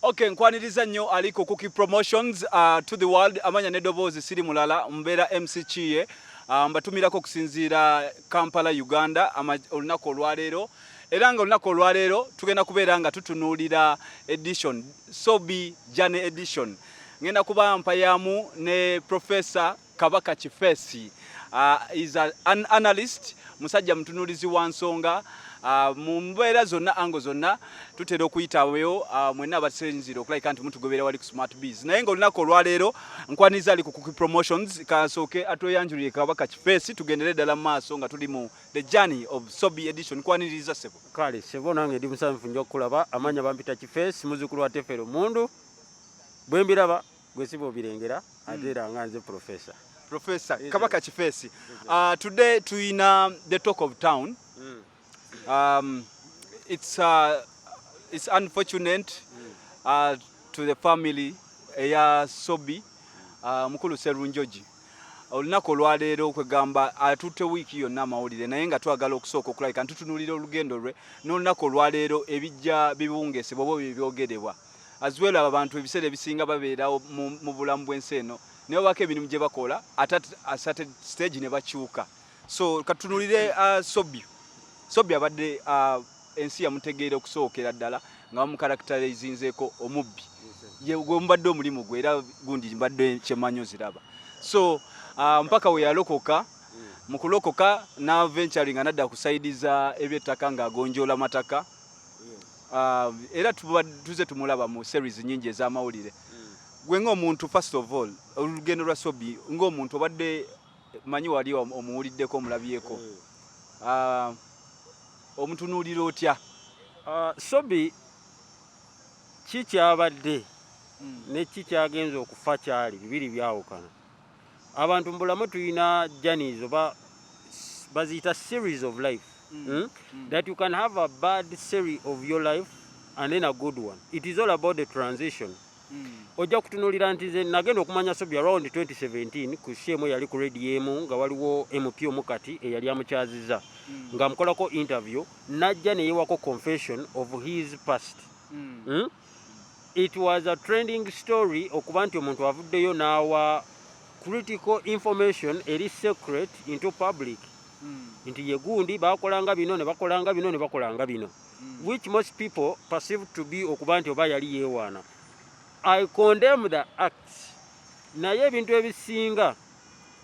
Okay, nkwaniriza nnyo aliko Kookie Promotions to the world amanya nedobozi siri mulala mbera MC Chiye mbatumirako kusinzira Kampala Uganda olunaku olwaleero era nga olunaku olwaleero tugenda kubeera nga tutunuulira edition Sobi Jane edition ngenda kuba mpayamu ne Professor Kabaka Kifeesi is an analyst musajja mutunuulizi wa nsonga mu mbeera zonna ango zonna tutera okuyitaweyo mwenna abasinzira okulabika nti mutugoberera wali ku Smart Biz naye nga olunaku olwaleero nkwaniza ali ku Kookie Promotions kasooke atweyanjulire Kabaka Kifeesi tugendere ddala mu maaso nga tuli mu the journey of Sobi edition nkwaniriza sebo kale sebo nange ndi musanvu nja okulaba amanya bampita Kifeesi muzukulu wa Tefero mundu bwe mbiraba gwe sibo birengera ate era nga nze Professor Kabaka Kifeesi today tuina the talk of town. It's unfortunate to the family eya Sobi mukulu Serunjoji olunaku olwaleero okwegamba atutte wiiki yonna amawulire naye nga twagala okusooka okulabika ntutunuulira olugendo lwe n'olunaku olwaleero ebijja bibungesebwa oba bibyogerebwa as well abantu ebiseera ebisinga babeerawo mu bulamu bw'ensi eno naye obaako emirimu gye bakola at stage ne bakyuka so katunuulire Sobi abadde ensi yamutegeera okusookera ddala nga bamukarakitalizinzeeko omubbi ye gwe mbadde omulimu gwe era gundi mbadde kyemanyo ziraba so mpaka we yalokoka mu kulokoka n'aventuring nadda kusaidiza eby'ettaka ng'agonjoola mataka era tuze tumulaba mu series nyingi ez'amawulire gwe ng'omuntu first of all olugendo lwa Sobi ng'omuntu obadde manyi wali omuwuliddeko omulabyeko omutunuulira otya Sobi kikyabadde ne kikyagenza okufa kyali bibiri byawukana abantu mu bulamu tulina journeys oba baziyita series of life that you can have a bad series of your life and then a good one. It is all about the transition. Ojja kutunuulira nti nze nagenda okumanya Sobi around 2017 ku shemo yali ku radio emu nga waliwo MP omukati eyali amukyaziza nga mukolako interview najja ne yewako confession of his past. It was a trending story okuba nti omuntu avuddeyo n'awa critical information eri secret into public nti ye gundi bakolanga bino ne bakolanga bino ne bakolanga bino which most people perceive to be okuba nti oba yali yeewaana. I condemn the act. Naye ebintu ebisinga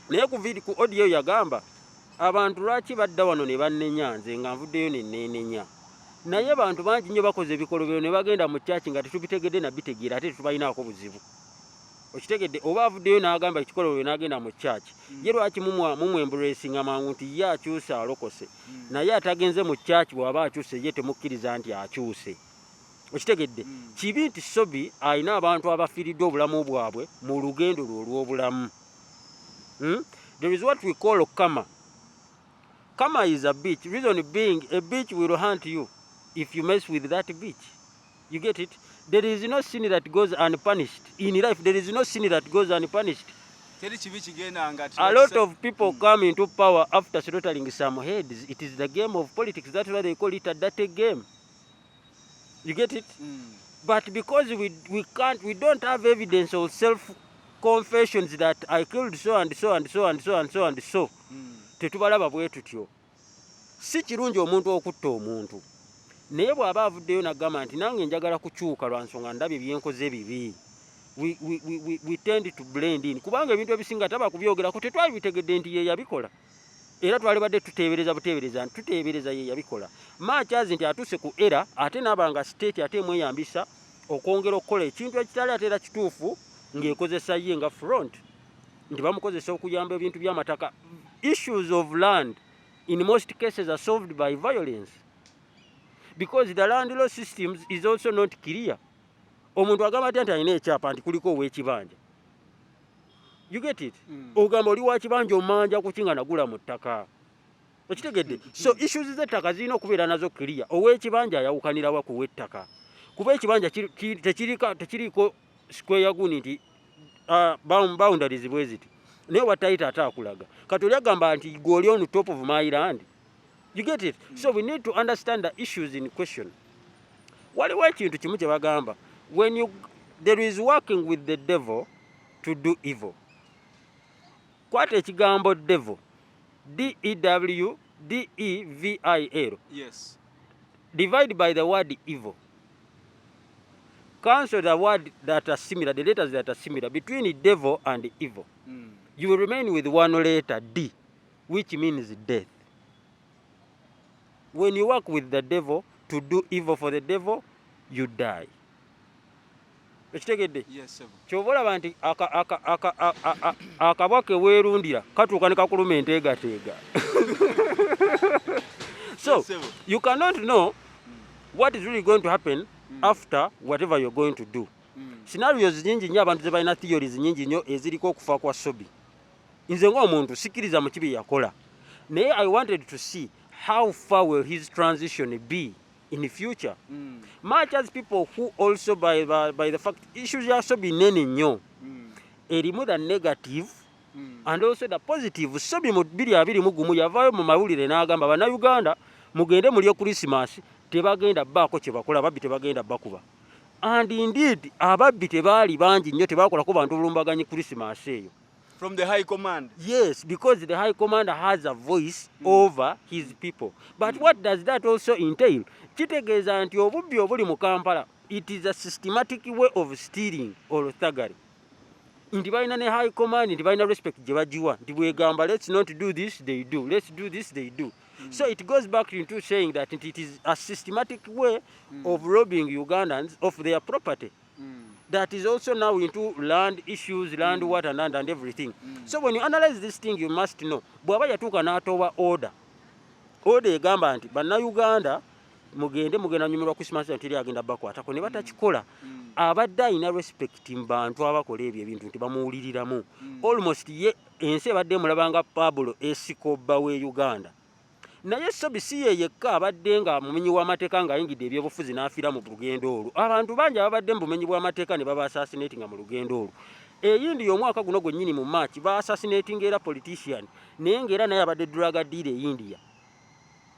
naye ku audio yagamba abantu lwaki badda wano ne bannenya nze nga nvuddeyo ne neenenya naye abantu bangi nnyo bakoze ebikolobero ne bagenda mu kyaki nga tetubitegedde na bitegeera ate tetubalinaako buzibu okitegedde oba avuddeyo n'agamba ekikolobero n'agenda mu kyaki ye lwaki mumwembulesinga mangu nti ye akyuse alokose naye atagenze mu kyaki bw'aba akyuse ye temukkiriza nti akyuse okitegedde kibi nti Sobi alina abantu abafiiridde obulamu bwabwe mu lugendo lwe olw'obulamu. There is what we call Kama. Kama is a beach. Reason being, a beach will hunt you if you mess with that beach. You get it? There is no sin that goes unpunished. In life, there is no sin that goes unpunished. A lot of people come into power after slaughtering some heads. It is the game of politics. That's why they call it a dirty game. You get it? But because we don't have evidence of self-confessions that I killed so and so and so and so and so and so. Tetubalaba bwe tutyo. Si kirungi omuntu okutta omuntu. Naye bw'aba avuddeyo n'agamba nti nange njagala kukyuka lwa nsonga ndabye byenkoze bibi. We tend to blend in. Kubanga ebintu ebisinga taba kubyogerako tetwali bitegedde nti ye yabikola. Era twali badde tuteebereza ye yabikola. Makyazi nti atuse ku era ate n'abanga state ate mweyambisa okwongera okukola ekintu ekitali ate era kituufu ng'ekozesa ye nga front. Nti bamukozesa okuyamba ebintu by'amataka. Issues of land in most cases are solved by violence because the land law system is also not clear. Omuntu agamba ati alina ekyapa nti kuliko ow'ekibanja. You get it? Ogamba oli wa kibanja omanja kukinga nagula mu ttaka. Okitegedde? So issues z'ettaka zirina okubeera nazo clear. Ow'ekibanja ayawukanira wa ku w'ettaka. Kuba ekibanja tekiriko square yaguni nti boundaries bwe ziti. Naye watayita ate akulaga. Kati oli agamba nti gwe on top of my land. You get it? So we need to understand the issues in question. Waliwo ekintu kimu kye bagamba when there is working with the devil to do evil. Kwata ekigambo devil, D-E-W, D-E-V-I-L. Yes. Divide by the word evil. Cancel the word that are similar, the letters that are similar between devil and evil. You will remain with one letter, D, which means death. When you work with the devil to do evil for the devil, you die. Yes, sir. Kyovolaba nti akabwake weerundira katuuka ne kakuluma enteegateega. So you cannot know what is really going to happen after whatever you're going to do. Scenarios nyingi nnyo abantu ze balina theories nyingi nnyo eziriko okufa kwa Sobi. Nze ng'omuntu sikiriza mu kibi yakola. Naye I wanted to see how far will his transition be in the future. Much as people who also by the fact issues ya Sobi nene nnyo. Erimu the negative and also the positive. Sobi mu 2021 yavaayo mu mawulire n'agamba bannayuganda mugende mulyo Christmas tebagenda baako kye bakola babbi tebagenda bakuba. And indeed ababbi tebaali bangi nnyo tebakolako bantu bulumbaganyi Christmas eyo. From the high command. Yes, because the high command has a voice over his people. But what does that also entail? Kitegeeza nti obubbi obuli mu Kampala, it is a systematic way of stealing or thuggery. Nti balina ne high command, nti balina respect gye bagiwa. Nti bwegamba let's not do this, they do. Let's do this, they do. So it goes back into saying that it is a systematic way of robbing Ugandans of their property. That is also now into land issues, land water, land and everything. So when you analyze this thing, you must know. Bwaba yatuuka n'atowa order. Order egamba nti bannayuganda mugenda nyumirwa Christmas nti agenda bakwatako ne batakikola. Abadde alina respect mu bantu abakola ebyo ebintu nti bamuwuliriramu. Almost ye ensi ebadde mulabanga Pablo Esikoba we Uganda. Naye Sobi si ye yekka abadde nga mumenyi w'amateeka ng'ayingidde ebyobufuzi n'afiira mu lugendo olwo. Abantu bangi ababadde mu bumenyi bw'amateeka ne baba assassinating mu lugendo olwo. Eyindi y'omwaka guno gwennyini mu March ba assassinating era politician naye ng'era naye abadde drug dealer e India.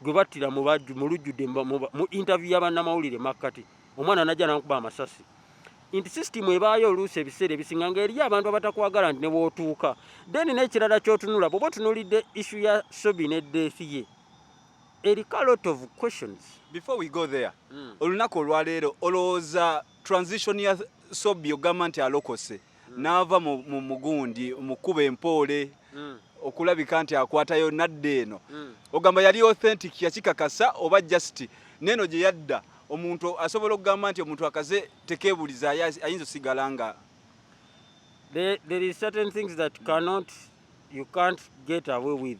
Gwe battira mu lujjudde mu interview y'abannamawulire Makati. Omwana najja n'akuba amasasi. Inti system ebaayo oluusi ebiseera ebisinga ng'eri abantu abatakwagala nti ne bw'otuuka. Then n'ekirala ky'otunula bw'oba otunuulidde issue ya Sobi ne death ye. A lot of questions. Before we go there, olunaku olwaleero olowooza transition ya Sobi ogamba nti alokose n'ava mu mugundi mukuba empoole okulabika nti akwatayo nadde eno ogamba yali authentic yakikakasa oba just neno gye yadda omuntu asobola okugamba nti omuntu akaze tekeebuliza ayinza osigala nga there is certain things that you can't get away with.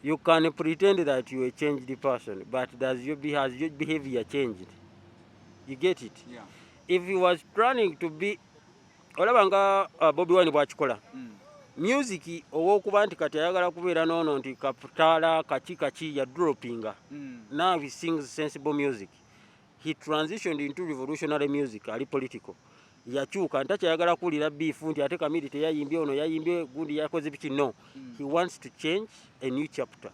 You can pretend that you are a changed person, but has your behavior changed? You get it? Yeah. If he was planning to be, olabanga Bobi Wine bw'akikola. Music owokuba nti kati ayagala kubeera nono nti kaputaala kaki ya droppinga. Now he sings sensible music. He transitioned into revolutionary music, ali political. Yakyuka ntakyayagala kuwulira biifu nti ate Kamiri teyayimbye ono yayimbye gundi yakoze biki. No. He wants to change a new chapter.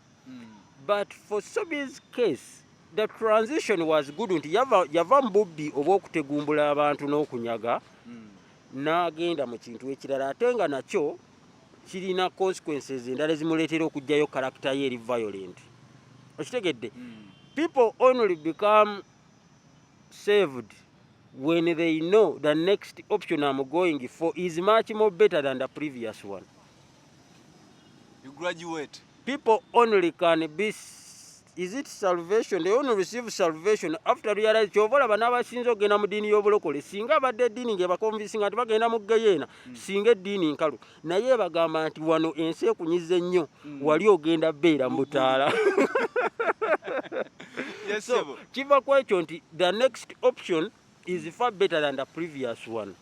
But for Sobi's case, the transition was good nti yava mbubbi obw'okutegumbula abantu n'okunyaga n'agenda mu kintu ekirala ate nga nakyo kirina consequences endala ezimuleetera okugjayo character ye eri violent. Okitegedde? People only become saved when they know the next option I'm going for is much more better than the previous one. You graduate. People only can be, is it salvation? They only receive salvation after realize chovola banaba sinzo gena mu dini y'obulokole singa badde dini nge bakonvisinga nti bagenda mu gayena singa dini nkalu naye bagamba nti wano ensi ekunyize nnyo wali ogenda beera mutaala. Yes, so kiva kwekyo nti the next option is far better than the previous one.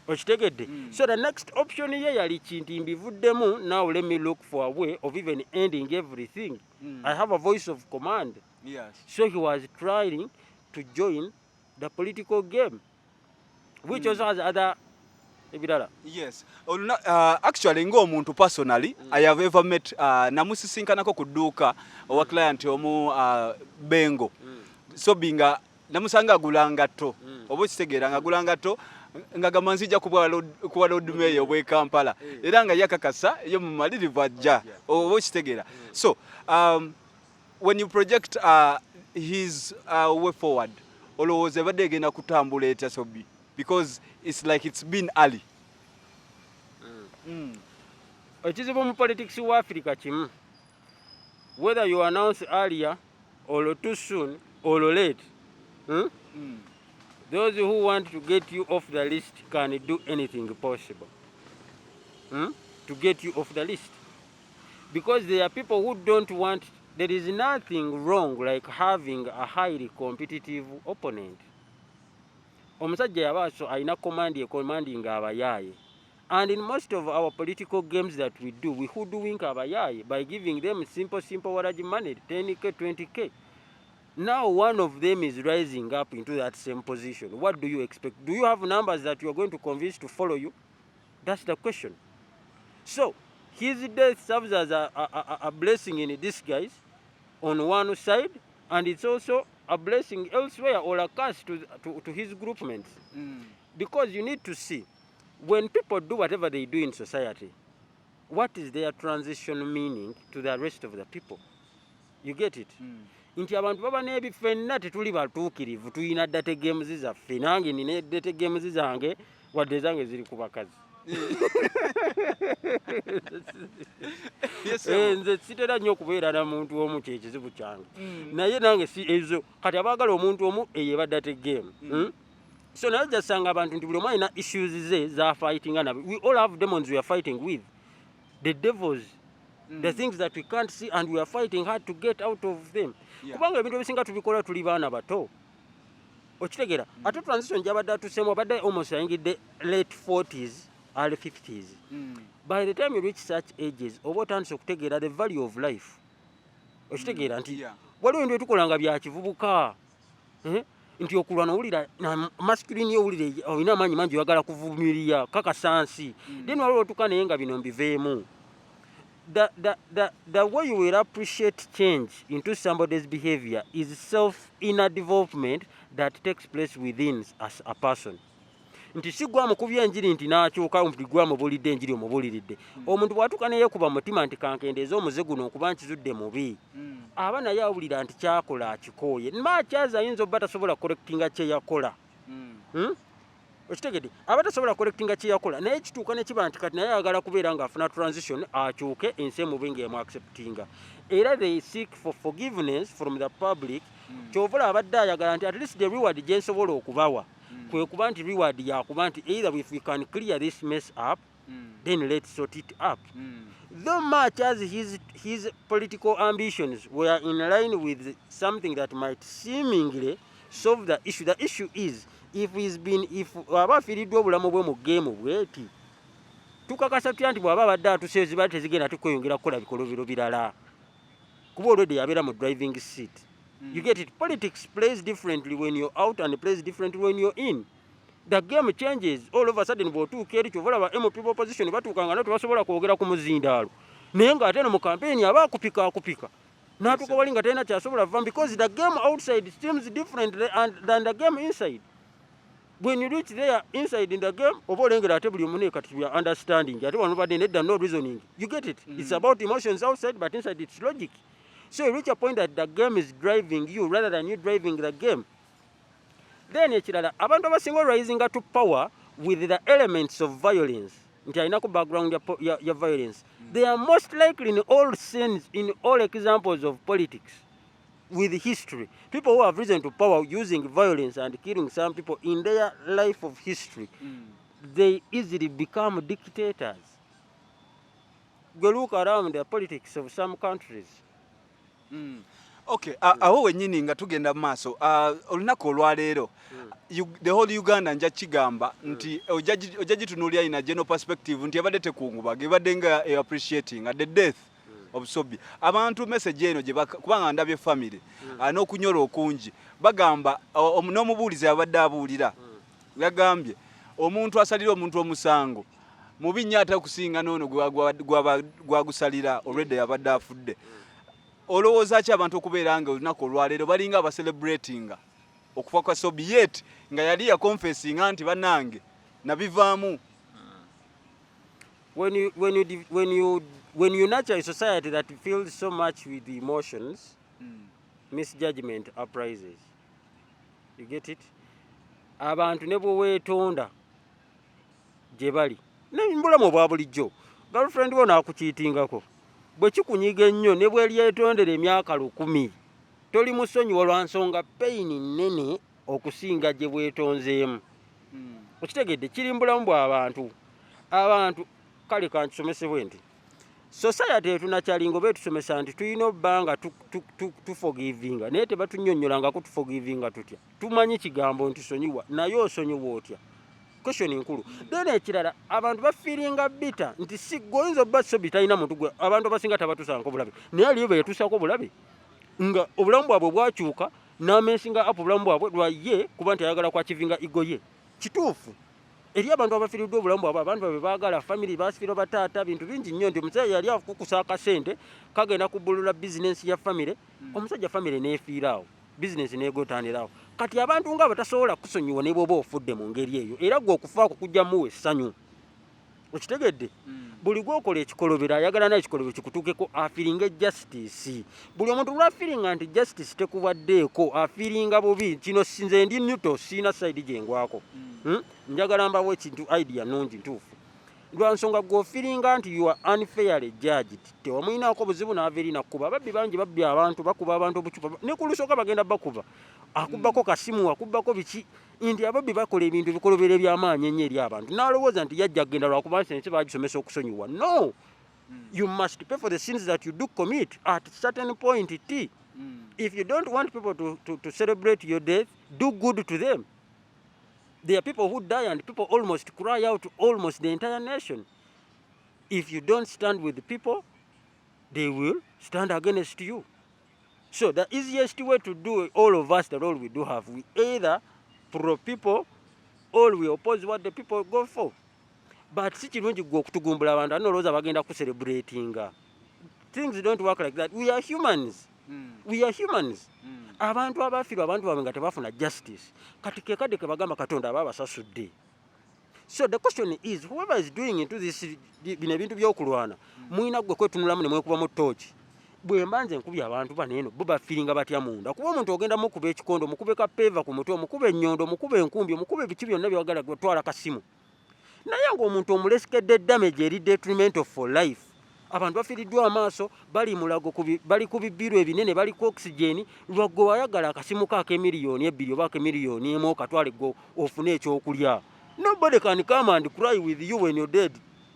Okitegedde? So the next option ye yali kinti mbivuddemu. Now let me look for a way of even ending everything. I have a voice of command. Yes. So he was trying to join the political game, which also has other ebirala. Yes. Actually ng'omuntu personally I have ever met namusisinkanako ku dduuka owa client omu Bengo. So binga namusanga agulanga to obo kitegeera nga agulanga to nga gamanzija kuba road mayor obwe Kampala era nga yakakasa yo mu malirivu ajja obo kitegeera. So when you project his way forward olowooza badde egenda kutambula etya Sobi, because it's like it's been early. Ekizibu mu politics wa Africa kimu, whether you announce earlier or too soon or late, those who want to get you off the list can do anything possible to get you off the list, because there are people who don't want. There is nothing wrong like having a highly competitive opponent. Omusajja yabaso aina commanding abayaye. And in most of our political games that we do, we hoodwink abayaye by giving them simple large money, 10k, 20k. Now one of them is rising up into that same position. What do you expect? Do you have numbers that you are going to convince to follow you? That's the question. So his death serves as a blessing in disguise on one side, and it's also a blessing elsewhere, or a curse to his groupmates. Because you need to see, when people do whatever they do in society, what is their transition meaning to the rest of the people? You get it? Nti abantu baba n'ebifenna tetuli batuukirivu, tuyina data games zaffe, nange nina data games zange wadde zange ziri ku bakazi. Nze sitera nnyo okubeera na muntu omu kyekizibu kyange, naye nange si ezo kati abaagala omuntu omu eyebadde ate game. So naye jasanga abantu nti buli omu alina issues ze za fighting nabe. We all have demons we are fighting with, the devils, the things that we can't see, and we are fighting hard to get out of them. Kubanga ebintu ebisinga tubikola tuli baana bato, okitegeera. Ate transition gyabadde atuseemu abadde almost ayingidde late 40s, early 50s. By the time you reach such ages, oba otandise okutegeera the value of life. Okitegeera nti waliwo ebintu etukolanga bya kivubuka, nti okulwana owulira masculine yo owulira olina amaanyi mangi oyagala kuvumirira kakasansi, then waliwo otuuka naye nga bino mbiveemu. The way you will appreciate change into somebody's behavior is self-inner development that takes place within as a person. Nti si gwa mukubya enjiri nti n'akyuka nti gwa mubulidde enjiri omubuliridde. Omuntu bw'atuuka naye kuba mutima nti kankendeeza omuze guno okuba nkizudde mubi, aba naye awulira nti kyakola akikooye. Maakyazi ayinza obba tasobola correctinga kye yakola. Okitegedde, aba tasobola correctinga kye yakola, naye kituuka ne kiba nti kati naye ayagala kubeera ng'afuna transition akyuke ensi emubi ng'emu acceptinga. Era they seek for forgiveness from the public. Kyovula abadde ayagala nti at least the reward gye nsobola okubawa kwe kuba nti reward yakuba nti either if we can clear this mess up, then let's sort it up. Though much as his political ambitions were in line with something that might seemingly solve the issue is if aba afiiriddwa obulamu bwe mu game bweti, tukakasa tutya nti bw'aba abadde atuseyo ziba tezigenda tukweyongera kukola bikolobero birala, kuba already yabeera mu driving seat. You get it? Politics plays differently when you're out and plays differently when you're in. The game changes all of a sudden. Bw'otuuka eri kyovola ba MPP opposition batuukanga tebasobola kwogera ku muzindaalo, naye ng'ate no mu campaign aba akupika n'atuuka wali nga talina kyasobola vaamu, because the game outside seems different than the game inside. When you reach there inside in the game, oba olengera ate buli omu kati we are understanding ate wano badde nedda no reasoning. You get it? It's about emotions outside, but inside it's logic. So you reach a point that the game is driving you rather than you driving the game. Then ekirala, abantu abasinga rising to power with the elements of violence, nti alina ku background ya violence, they are most likely in all sense, in all examples of politics with history, people who have risen to power using violence and killing some people in their life of history, they easily become dictators. Go look around the politics of some countries. Okay, awo wennyini nga tugenda mu maaso, olunaku olwaleero the whole Uganda nja kigamba nti ojja gitunuulira ina general perspective nti ebadde tekungubaga, ebadde nga appreciating at the death of Sobi. Abantu message eno kubanga ndabye family n'okunyola okungi bagamba n'omubuulizi abadde abuulira yagambye omuntu asalira omuntu omusango mubi nnyo ate okusinga n'ono gwagusalira already abadde afudde. Olowooza ki abantu okubeera nga olunaku olwaleero balinga abacelebratinga okufa kwa Soviet nga yali ya confessing anti banange nabivaamu. When you nurture a society that fills so much with emotions, misjudgment uprises. You get it? Abantu ne bwe weetonda gye bali n'embulamu obwa bulijjo girlfriend wo naakukiitingako bwe kikunyiga ennyo ne bwe lyetondera emyaka 1000 toli musonyiwa lwa nsonga payini nnene okusinga gye bwetonzeemu. Okitegedde kiri mbulamu bw'abantu. Abantu kale kankisomesebwe nti society etunakyalinga oba etusomesa nti tulina obbanga tuforgivinga naye tebatunnyonnyolangako tuforgivinga tutya. Tumanyi kigambo nti sonyiwa naye osonyiwa otya. Question nkulu. Then ekirala abantu bafiiringa bita nti si goyinza obba Sobi talina muntu gwe abantu abasinga tabatuusanko bulabe naye aliyo beetuusako bulabe nga obulamu bwabwe bwakyuka n'ameesinga apo obulamu bwabwe lwa ye kuba nti ayagala kwakivinga ego ye. Kituufu eri abantu abafiiriddwa obulamu bwabwe abantu babe baagala family basifiirwa bataata bintu bingi nnyo nti omusajja yali akukusa akasente kagenda kubbulula bizinensi ya family omusajja family neefiiraawo bizinensi neegotaanirawo. Kati abantu nga batasobola kusonyiwa ne bw'oba ofudde mu ngeri eyo era gwe okufaako kujjamuwa essanyu. Okitegedde? Buli gwokola ekikolobero ayagala naye ekikolobero kikutuukeko afiiringa justice. Buli omuntu lwafiiringa nti justice tekubaddeeko afiiringa bubi. Kino sinze ndi nyuto siina sayidi gye ngwako. Njagala mbawo ekintu idea nnungi ntuufu. Lwa nsonga gw'ofiiringa nti you are unfairly judged tewamuyinaako buzibu n'ava eri nakkuba. Ababbi bangi babbi abantu bakuba abantu obucupa ne ku lusooka bagenda bakuba akubbako kasimu akubbako biki nti ababbi bakola ebintu bikolobero eby'amaanyi ennyo eri abantu n'alowooza nti yajja agenda lwakuba nti bagisomesa okusonyiwa. No, you must pay for the sins that you do commit at certain point t. If you don't want people to celebrate your death, do good to them. There are people who die and people almost cry out almost the entire nation. If you don't stand with the people, they will stand against you. So the easiest way to do all of us, the role we do have, we either pro people or we oppose what the people go for. But si kirungi gwe okutugumbula abantu anoloza bagenda ku celebratinga. Things don't work like that. We are humans. We are humans. Abantu abafiirwa abantu baabwe nga tebafuna justice kati kekadde ke bagamba Katonda ababasasudde. So the question is whoever is doing into this bino ebintu by'okulwana muyina gwe kwetunulamu ne mwekubamu tooki. Bwe mbanze nkubye abantu baneeno bo bafiiringa batya munda kuba omuntu ogenda mukuba ekikondo mukube kapeeva ku mutwe mukube ennyondo mukube enkumbi mukube biki byonna byagala gwetwala kasimu naye ng'omuntu omulesekedde damage eri detriment for life. Abantu bafiiriddwa amaaso bali mulago bali ku bibbiiro ebinene bali ku oxygen lwagwe wayagala akasimu ka miliyoni 2 oba ka miliyoni 1 okatwale go ofune ekyokulya. Nobody can come and cry with you when you're dead.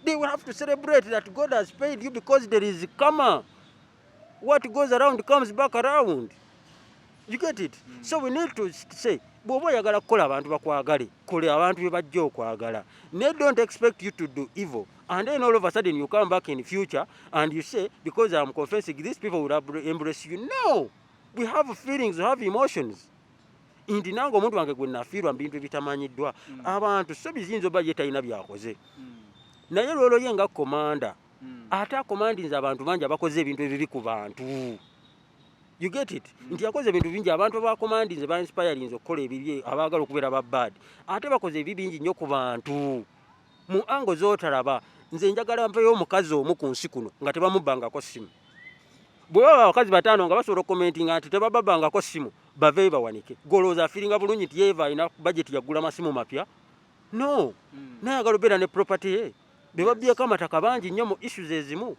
They will have to celebrate that God has paid you because there is karma. What goes around comes back around. You get it? So we need to say bw'oba oyagala kukola abantu bakwagale kola abantu bye bajja okwagala. They don't expect you to do evil. And then all of a sudden you come back in the future and you say, because I'm confessing, these people will embrace you. No! We have feelings, we have emotions. Inti nange omuntu wange gwe nafiirwa bintu ebitamanyiddwa. Abantu so bizinzo oba ye talina byakoze. Naye lwolo ye nga komanda. Ate akomandinze abantu bangi abakoze ebintu ebibi ku bantu. You get it? Nti yakoze ebintu bingi abantu abakomandinze ba inspirinze okukola ebibi abaagala okubeera ba bad. Ate bakoze ebibi bingi nnyo ku bantu. Mu ango z'otalaba nze njagala mpeyo omukazi omu ku nsi kuno nga tebamubbangako ssimu. Bwe baba abakazi 5 nga basobola commentinga nti tebababbangako ssimu baveeyo bawanike. Golooza afiiringa bulungi nti Eva alina budget yagula masimu mapya. No. Nayagala obeera ne property ye. Be babyeko amataka bangi nnyo mu issues ezimu.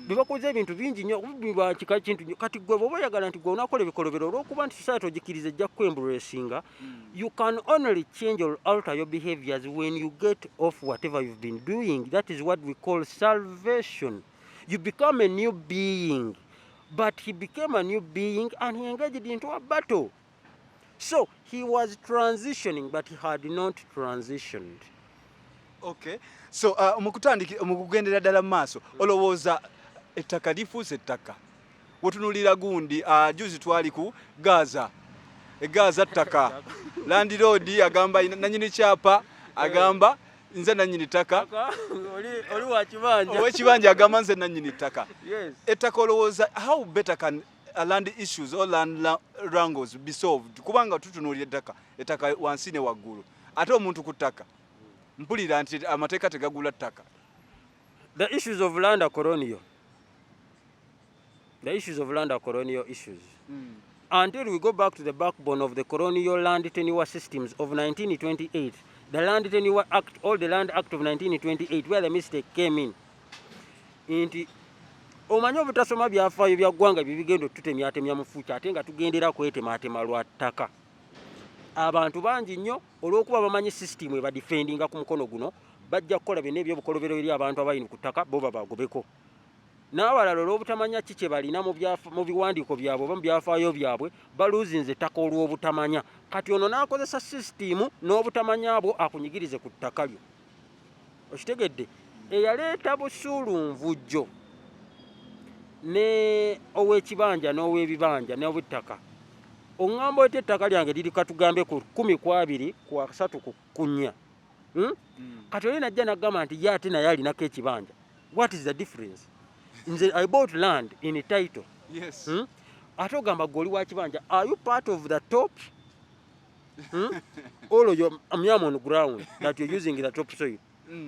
Be bakoze ebintu bingi nnyo okubibwa kika kintu nnyo. Kati gwe bw'oba oyagala nti gwe onakola ebikolobero olw'okuba nti society ogikiriza ejja kwembracinga. You can only change or alter your behaviors when you get off whatever you've been doing. That is what we call salvation. You become a new being. But he became a new being and he engaged into a battle. So he was transitioning, but he had not transitioned. Okay. So mukugendera ddala maaso olowooza ettaka lifuuse ettaka. Wotunulira gundi juzi twali ku Gaza. Gaza ttaka. Landlord agamba nanyini kyapa agamba nze nanyini ttaka. Oli wa kibanja. Owe kibanja agamba nze nanyini ttaka. Yes. Ettaka olowooza how better can land issues or land wrangles be solved kubanga tutunuulira ettaka wansi ne waggulu ate omuntu ku ttaka mpulira nti amateeka tegagula ttaka. The issues of land are colonial. The issues of land are colonial issues. Until we go back to the backbone of the colonial land tenure systems of 1928, the Land Tenure Act, or the Land Act of 1928, where the mistake came in. Inti omanyi obutasoma byafaayo bya ggwanga bibigendo tutemyatemya mu fuuki ate nga tugendera kwetematema lwa ttaka. Abantu bangi nnyo olw'okuba bamanyi system ebadifendinga ku mukono guno bajja kukola byonna ebyobukolobero eri abantu abayini ku ttaka bo babagobeko. N'abalala olw'obutamanya ki kye balina mu biwandiiko byabwe oba mu byafaayo byabwe baluuzinze ettaka olw'obutamanya. Kati ono n'akozesa system n'obutamanya bwo akunyigirize ku ttaka lyo. Okitegedde? Eyaleeta busuulunvujjo ne ow'ekibanja n'ow'ebibanja n'obutaka. Oŋŋamba oti ettaka lyange liri katugambe ku 10 ku 3 ku 4. Kati oli najja n'aggamba nti ye ate naye alinako ekibanja. What is the difference? Nze I bought land in a title. Yes. Ate ogamba gwe oli wa kibanja. Are you part of the top? Or you're on ground that you're using the top soil?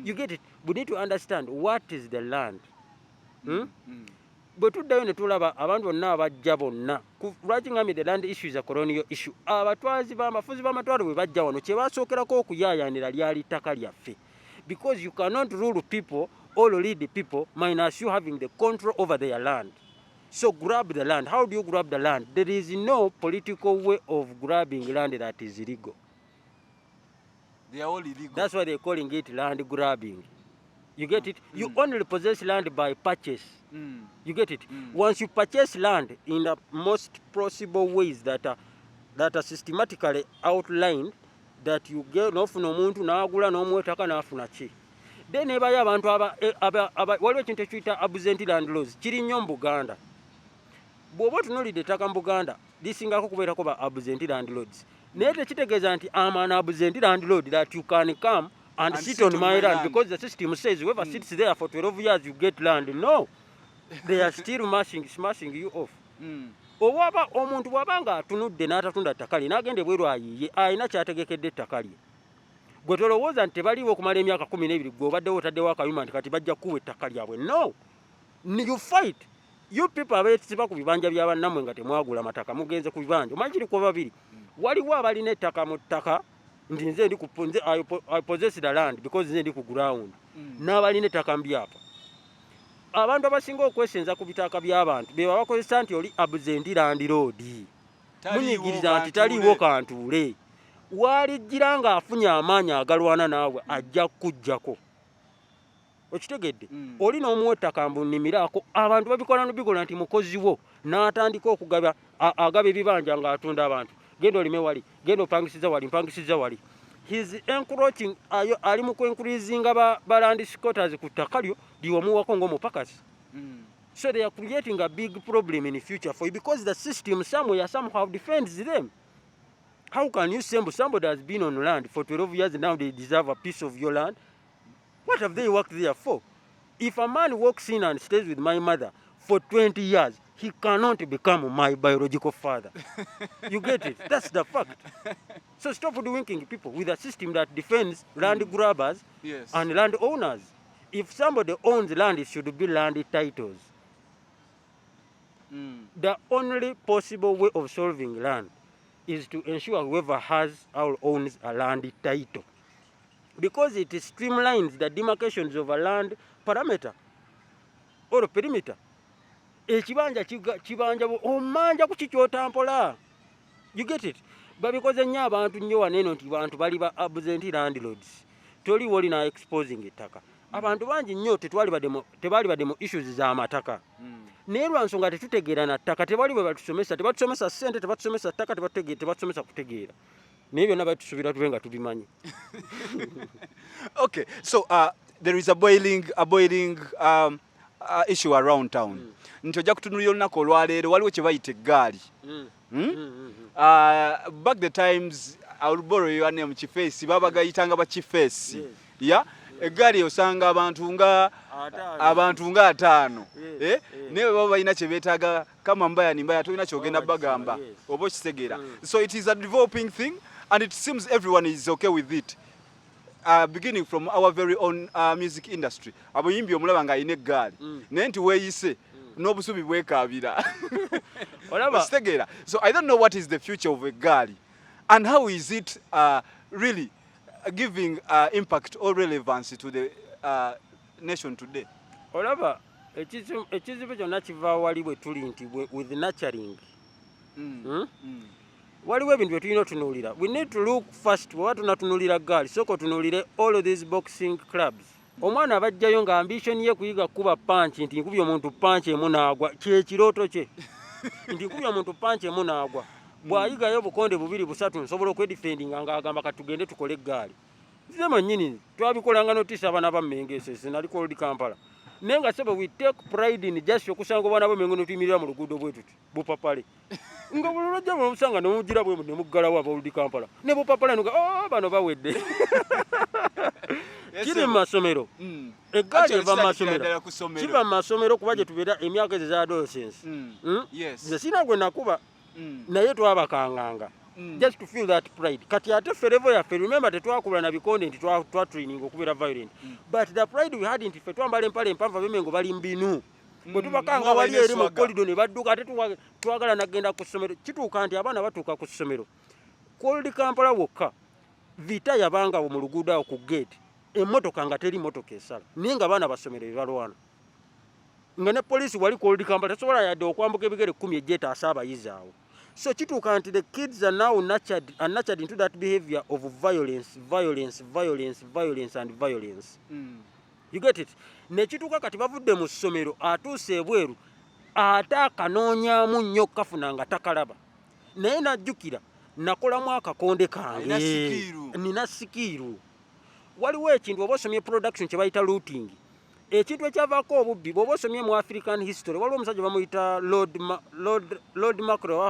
You get it? We need to understand what is the land. But tuddayo ne tulaba abantu bonna abajja bonna writing me the land issue is a colonial issue. Abatwazi b'amafuzi b'amatwalo bwe bajja wano kye basookerako okuyaayaanira lyali ttaka lyaffe. Because you cannot rule people or lead the people minus you having the control over their land. So grab the land. How do you grab the land? There is no political way of grabbing land that is illegal. They are all illegal. That's why they're calling it land grabbing. You get it? You only possess land by purchase. You get it? Once you purchase land in the most possible ways that are systematically outlined, that you get n'ofuna omuntu n'agula n'omwetaka n'afuna ki. Then ebayo abantu waliwo ekintu ekiyita absent land laws kiri nnyo mu Buganda. Bw'oba otunuulidde ettaka mu Buganda lisingako kubeerako ba absent land laws. Naye tekitegeeza nti I'm an absent land lord that you can come and sit on my land because the system says whoever sits there for 12 years you get land. No. They are still smashing you off. Owaba omuntu bw'abanga atunudde n'atatunda ttaka lye n'agenda ebweru ayiye alina ky'ategekedde ettaka lye. Gwe tolowooza nti tebaliwo okumala emyaka 12 gwe obaddewo otaddewo akayuma nti kati bajja kukuwa ettaka lyabwe. No. You fight. You people abeesiba ku bibanja bya bannammwe nga temwagula mataka mugenze ku bibanja. Omanyi kiri ku babiri. Waliwo abalina ettaka mu ttaka nti nze ndi kupunze I possess the land because nze ndi ku ground. N'abalina ettaka mbi apa. Abantu abasinga okwesenza ku bitaka by'abantu be bakozesa nti oli absent land lord. Munyigiriza nti taliiwo kantuule. Walijjira nga afunye amaanyi agalwana naawe ajja kujjako. Okitegedde? Oli n'omuwa ettaka mbunimiraako abantu babikola n'obikola nti mukozi wo n'atandika okugaba agaba ebibanja ng'atunda abantu. Genda olime wali, genda opangisiza wali. He's encroaching ali mu kwenkurizinga ba land squatters ku ttaka lyo liwomuwako ng'omupakasi. So they are creating a big problem in the future for you because the system somehow defends them. How can you say somebody has been on land for 12 years and now they deserve a piece of your land? What have they worked there for? If a man walks in and stays with my mother for 20 years, he cannot become my biological father. You get it? That's the fact. So stop hoodwinking people with a system that defends land grabbers and land owners. If somebody owns land, it should be land titles. The only possible way of solving land is to ensure whoever has or owns a land title. Because it streamlines the demarcations of a land parameter or perimeter. Ekibanja kibanja omanja ku kikyotampola. You get it? But because ennyo abantu nnyo waneno nti bantu bali ba absent landlords. Toli woli na exposing ettaka. Abantu bangi nnyo tebali bademo issues z'amataka. Naye lwa nsonga tetutegeera na ttaka tebali bwe tebatusomesa ssente tebatusomesa ttaka tebatusomesa kutegeera. Naye byonna batusuubira tube nga tubimanyi. Okay, so there is a boiling issue around town. Nti ojja kutunulira olunaku olwaleero waliwo kye bayita eggaali. Back the times, I will borrow your name Chifesi, baba gayitanga ba Chifesi. Yeah? eggaali osanga abantu nga 5 naye baba balina kye beetaaga kama mbaya tolina kyogenda bagamba oba okitegeera. So it is a developing thing and it seems everyone is okay with it. Beginning from our very own music industry. Abayimbi omulaba nga ayina eggaali naye nti weeyise n'obusubi bwekaabira. Okitegeera. So I don't know what is the future of eggaali and how is it really giving impact or relevance to the nation today. Olaba ekizibu kyonna kiva wali bwe tuli nti with nurturing waliwo ebintu bye tulina otunuulira. We need to look first bwe tunatunuulira gaali sooka otunuulire all of these boxing clubs. Omwana abajjayo nga ambition ye kuyiga kuba panchi nti nkubye omuntu panchi emu n'agwa kyekirooto kye nti nkubye omuntu panchi emu n'agwa bw'ayigayo obukonde 2-3 nsobola okwedifendinga ng'agamba katugende tukole eggaali. Nze mannyini twabikolanga notiisa abaana ba Mmengesese nali Cold Kampala naye nga sebo we take pride in just okusanga obwana bw'Mengo ne tuyimirira mu luguudo bwe tuti bupapale nga buli lwajja mumusanga ne mugira bwe ne muggalawo aba Cold Kampala ne bupapale nuga bano bawedde kiri mu masomero eggaali eva mu masomero kiva mu masomero kuba gye tubeera emyaka ezo eza adolescence nze sina gwe nakuba naye twabakanganga just to feel that pride. Kati ate ferevo yaffe remember tetwakubula na bikonde nti twa training okubeera violent but the pride we had nti ffe twambala empale empanvu ab'Emengo bali mbinu bwe tubakanga wali eri mu kolido ne badduka ate twagala nagenda ku ssomero kituuka nti abaana batuuka ku ssomero Cold Kampala wokka vita yabanga mu luguudo awo ku gate emmotoka nga teri mmotoka esala naye nga abaana basomero bye balwana nga ne poliisi wali Cold Kampala tasobola yadde okwambuka ebigere 10 ejjeetaasa abayizi awo. So kituuka nti the kids are now nurtured into that behavior of violence and violence. You get it? Ne kituuka kati bavudde mu ssomero atuuse ebweru ate akanoonyaamu nnyo kafuna nga takalaba naye najjukira nakolamu akakonde kange nina sikiiru. Waliwo ekintu oba osomye production kye bayita looting ekintu ekyavaako obubbi bw'oba osomye mu African history waliwo omusajja bamuyita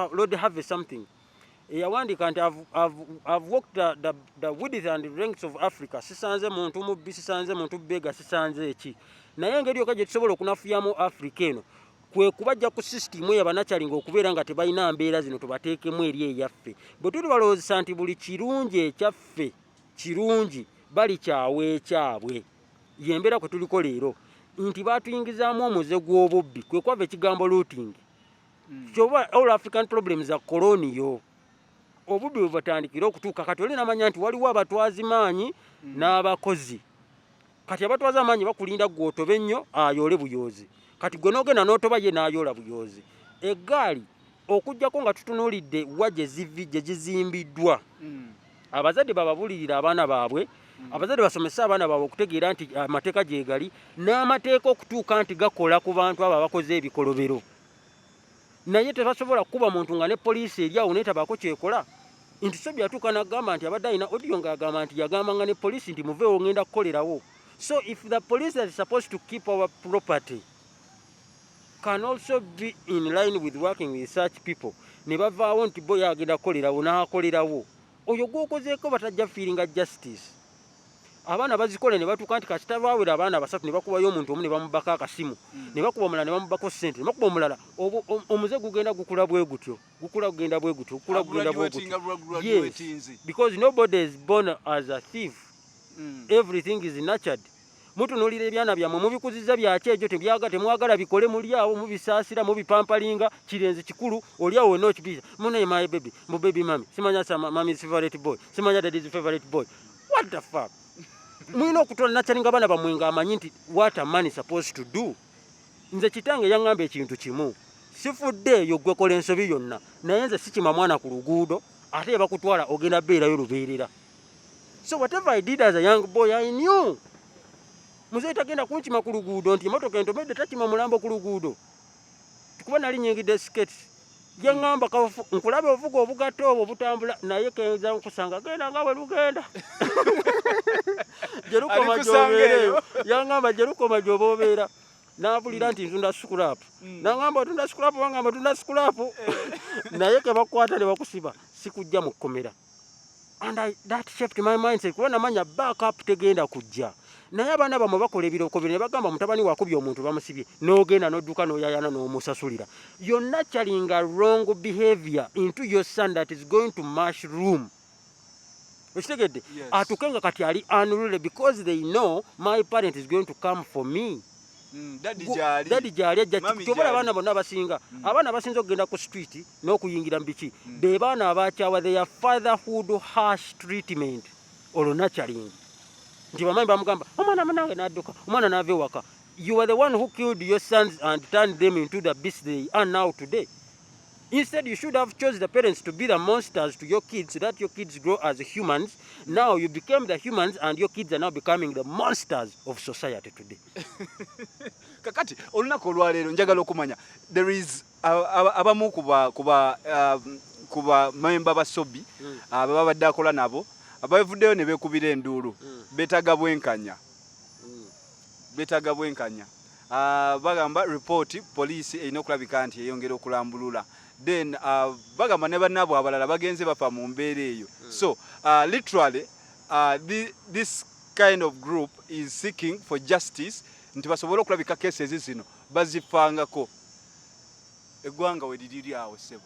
Lord Harvey something eyawandiika nti I've walked the width and lengths of Africa sisanze muntu mubbi sisanze muntu bega sisanze eki naye engeri yokka gye tusobola okunafuyamu Africa eno kwe kubajja ku system y'abanachalinga okubeera nga tebalina mbeera zino tubateekemu eri eyaffe bwe tuli balowoozesa nti buli kirungi ekyaffe kirungi bali kyawe ekyabwe yembeera kwe tuliko leero nti baatuyingizaamu omuze gw'obubbi kwe kwava ekigambo looting kyoba all African problems za colonial obubbi bwe batandikira okutuuka kati oli namanya nti waliwo abatwazi maanyi n'abakozi kati abatwazi amaanyi bakulinda gwe otobe nnyo ayoole buyoozi kati gwe n'ogenda n'otoba ye n'ayoola buyoozi. Eggaali okuggyako nga tutunuulidde wa gye gizimbiddwa abazadde bababulirira abaana baabwe abazadde basomesa abaana baabwe okutegeera nti amateeka gyegali n'amateeka okutuuka nti gakola ku bantu abo abakoze ebikolobero naye tebasobola kuba muntu nga ne poliisi eri awo netabaako kyekola nti Sobi atuuka n'agamba nti abadde alina audio ng'agamba nti yagambanga ne poliisi nti muveewo ngenda kukolerawo. So if the police that is supposed to keep our property can also be in line with working with such people ne bavaawo nti bo yagenda kukolerawo n'akolerawo oyo gwokozeeko batajja feelinga justice. Abaana bazikola ne batuuka nti kasita baawera abaana 3 ne bakubayo omuntu omu ne bamubako akasimu ne bakuba omulala ne bamubako ssente ne bakuba omulala omuze gugenda gukula bwe gutyo gukula kugenda bwe gutyo gukula kugenda bwe gutyo. Yes, because nobody is born as a thief. Everything is nurtured. Mutunuulira ebyana byammwe mubikuziza byaki ekyo temwagala bikole muli awo mubisaasira mubipampalinga kirenze kikulu oli awo wenna okibiza munaye my baby mu baby mami simanya mami's favorite boy simanya daddy's favorite boy. What the fuck? Mwina okutola nachalinga abaana bammwe ng'amanyi nti what a man is supposed to do. Nze kitange yaŋŋamba ekintu kimu sifudde eyo gwe kola ensobi yonna naye nze sikima mwana ku luguudo ate bakutwala ogenda beerayo lubeerera. So whatever I did as a young boy I knew muzeyi tagenda kunkima ku luguudo nti emotoka entomedde takima mulambo ku luguudo tukuba nali nyingidde siketi yaŋŋamba nkulabe ovuga obugato obwo butambula naye kenza nkusanga genda nga bwe lugenda jerukoma gy'obeereyo yaŋŋamba jerukoma gy'oba obeera n'abulira nti ntunda sikulapu naŋŋamba otunda sikulapu wangamba otunda sikulapu naye ke bakukwata ne bakusiba sikujja mu kkomera and that shaped my mindset kuba namanya backup tegenda kujja naye abaana bamwe bakola ebirokobyo ne bagamba mutabani wakubye omuntu bamusibye n'ogenda n'odduka n'oyayana n'omusasulira. You're nurturing a wrong behavior into your son that is going to mushroom. Okitegedde? Atuke nga kati ali unruly because they know my parent is going to come for me. Daddy gyali ajja kyobola abaana bonna abasinga abaana abasinza okugenda ku street n'okuyingira mu biki be baana abakyawa their fatherhood harsh treatment olwo nurturing. Nti bamanyi bamugamba omwana munange n'adduka omwana n'ava ewaka. You are the one who killed your sons and turned them into the beasts they are now today. Instead, you should have chosen the parents to be the monsters to your kids so that your kids grow as humans. Now you became the humans and your kids are now becoming the monsters of society today. Kakati, olunaku olwaleero njagala okumanya there is abamu kuba member ba Sobi baba badde akola nabo abavuddeyo ne beekubira enduulu beetaaga bwenkanya bagamba report police erina okulabika nti eyongera okulambulula. Then bagamba ne bannaabwe abalala bagenze bafa mu mbeera eyo. So literally this kind of group is seeking for justice nti basobole okulabika cases zino bazifangako eggwanga we liri awo ssebo.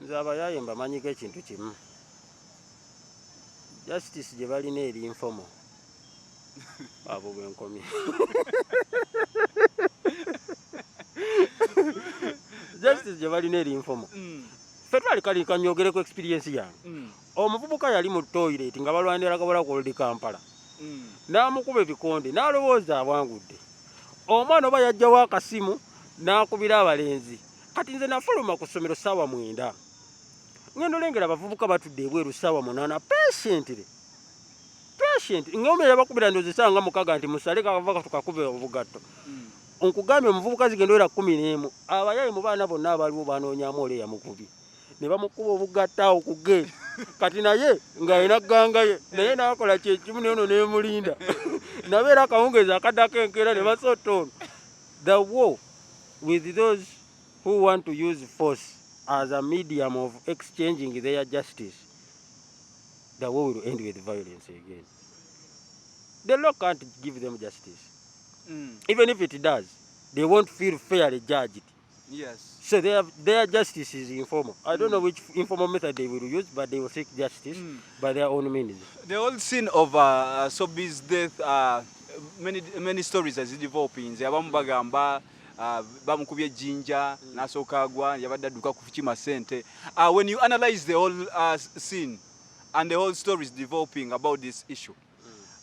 Nze abayaaye mbamanyiko ekintu kimu, justice gye balina eri informal abo bwenkomye. Justice gye balina eri informal. Ffe twali kali kanyogereko experience yange. Omuvubuka yali mu toilet nga balwanira kabola ku Old Kampala. N'amukuba ebikonde n'alowooza abwangudde. Omwana oba yajjawo akasimu n'akubira abalenzi. Kati nze nafuluma ku ssomero ssaawa 9. Ngendo lengera abavubuka batudde ebweru ssaawa 8 patiently. Ngombe yabakubira ndoze sanga mukaga nti musale kavaka tukakube obugatto. Onkugambye omuvubuka zigendo era 11 abayayi mu baana bonna abaliwo banoonyamu ole yamukubye. Ne bamukuba obugatta okuge. Kati naye nga ina ganga ye naye nakola kyekimu neno nemulinda. Nabeera akawungeza akadako enkera ne basotono. The war with those who want to use force as a medium of exchanging their justice, the war will end with violence again. The law can't give them justice. Even if it does, they won't feel fairly judged. Yes. So their justice is informal. I don't know which informal method they will use, but they will seek justice by their own means. The whole scene of Sobi's death, many stories as developing. Abamu bagamba bamukubye jinja nasooka agwa yabadde adduka ku kima sente. When you analyze the whole scene and the whole story is developing about this issue,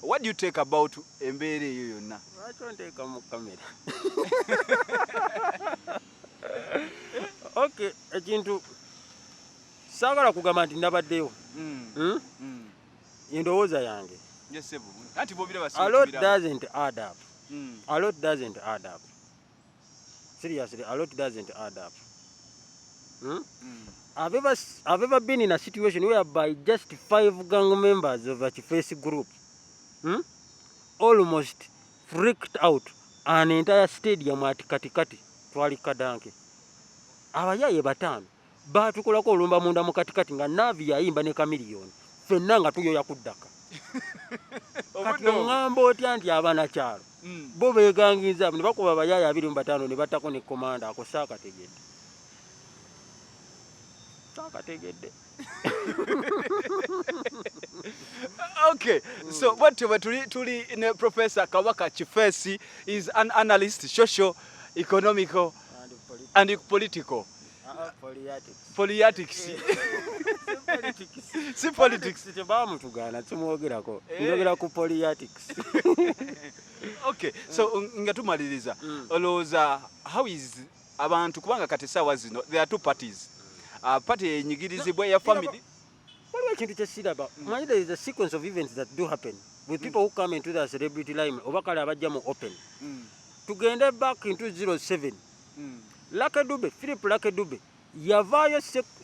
what do you take about embeera eyo yonna? Lwaki mu kamera? Okay, ekintu saagala kugamba nti ndabaddeyo. Endowooza yange. A lot doesn't add up. A lot doesn't add up. Seriously, a lot doesn't add up. I've ever been in a situation whereby just 5 gang members of a Chifesi group almost freaked out an entire stadium at Katikati, twali kadanke. Abayaye batano batukolako olumba munda mu Katikati nga Navi yayimba ne Chameleone ffenna nga tuyoya kuddaka. Kati oŋŋamba otya nti abaana kyalo bo beegangiza ne bakuba abayaye 25 ne battako ne komanda ako saakategedde. Okay, so what tuli in Professor Kawaka Chifesi is an analyst, social, economical, and political. Politics. Si politics. Okay, so ngatumaliriza. Olowooza how is abantu kubanga kati sawa zino there are 2 parties. Party enyigirizibwa ya family. There is a sequence of events that do happen with people who come into the celebrity line obakala abajja mu open. Tugende back into 07. Philip Lakedube yavayo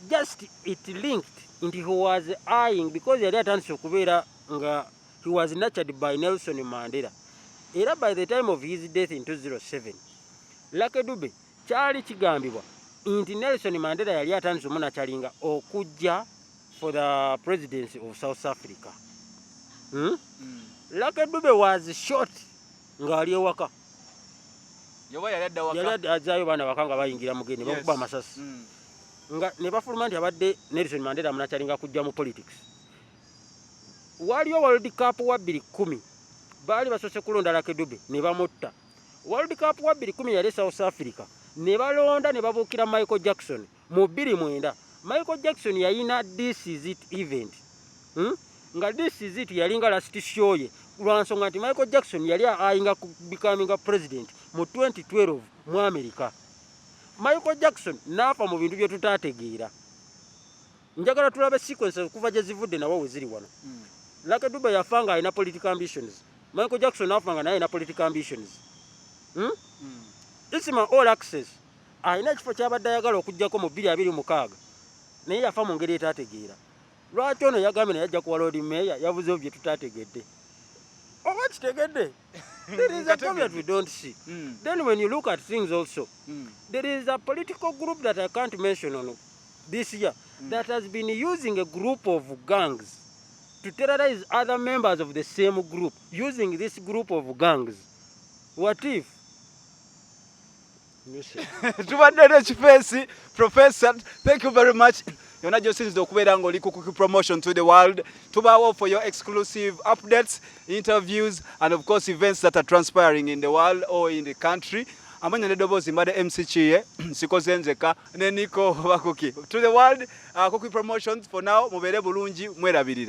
just it linked into he was eyeing because yali atandise okubeera nga he was nurtured by Nelson Mandela. Era by the time of his death in 2007 Lakedube kyali kigambibwa nti Nelson Mandela yali atandise omunakyalinga okujja for the presidency of South Africa. Lucky Dube was shot ng'ali ewaka. Yoba yali adda waka. Yali azaayo baana bakanga bayingira mugeni bakuba amasasi. Nga ne bafuluma nti abadde Nelson Mandela munakyalinga kujja mu politics. Waliyo World Cup wa 2010 baali basoose kulonda Lucky Dube ne bamutta. World Cup wa 2010 yali South Africa ne balonda ne babuukira Michael Jackson mu 2009. Michael Jackson yalina This Is It event. Nga This Is It yalinga last show ye lwansonga nti Michael Jackson yali ayinga becoming a president mu 2012 mu America. Michael Jackson n'afa mu bintu bye tutaategeera. Njagala tulabe sequence okuva gye zivudde nawo we ziri wano. Lucky Dube yafanga alina political ambitions. Michael Jackson n'afanga naye alina political ambitions. It's my all access. Alina ekifo ky'abadde ayagala okuggyako mu 2026 naye yafa mu ngeri etaategeera. Lwaki ono yagambye naye ajja kuwa Lord Mayor yavuzeewo bye tutaategedde. Oba kitegedde? There is a problem that we don't see. Then when you look at things also, there is a political group that I can't mention on this year that has been using a group of gangs to terrorize other members of the same group, using this group of gangs. What if? Tubadde n'ekifeesi, Professor, thank you very much. Yonna gy'osinzidde okubeera ng'oli ku Kookie promotion to the world. Tubaawo for your exclusive updates, interviews, and of course events that are transpiring in the world or in the country. Amanya n'eddoboozi mbadde MC Kiye, sikoze nzeka ne Nico ba Kookie. To the world, Kookie promotions for now, mubeere bulungi, mwerabirire.